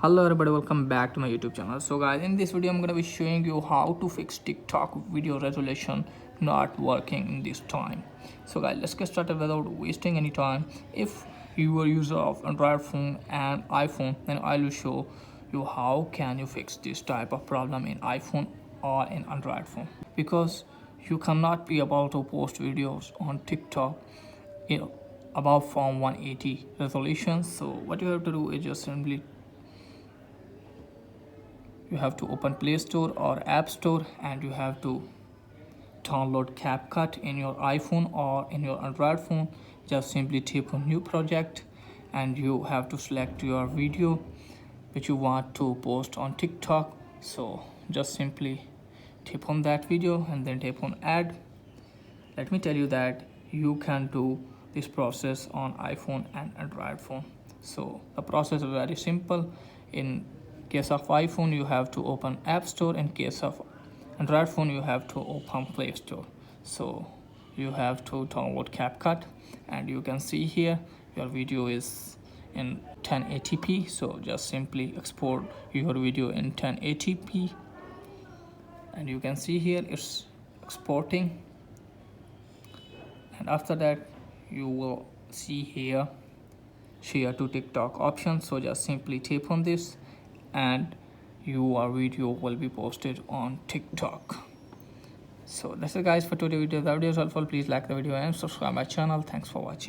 Hello everybody, welcome back to my YouTube channel. So guys, in this video I'm gonna be showing you how to fix TikTok video resolution not working in this time. So guys, let's get started without wasting any time. If you are a user of Android phone and iPhone, then I will show you how can you fix this type of problem in iPhone or in Android phone, because you cannot be able to post videos on TikTok above from 180 resolution. So what you have to do is just simply you have to open Play Store or App Store and you have to download CapCut in your iPhone or in your Android phone. Just simply tap on new project and you have to select your video which you want to post on TikTok. So just simply tap on that video and then tap on add. Let me tell you that you can do this process on iPhone and Android phone. So the process is very simple. In case of iPhone, you have to open App Store. In case of Android phone, you have to open Play Store. So you have to download CapCut and you can see here your video is in 1080p. So just simply export your video in 1080p and you can see here it's exporting. And after that you will see here share to TikTok option. So just simply tap on this and your video will be posted on TikTok. So that's it guys for today's video. The video is helpful. Please like the video and subscribe my channel. Thanks for watching.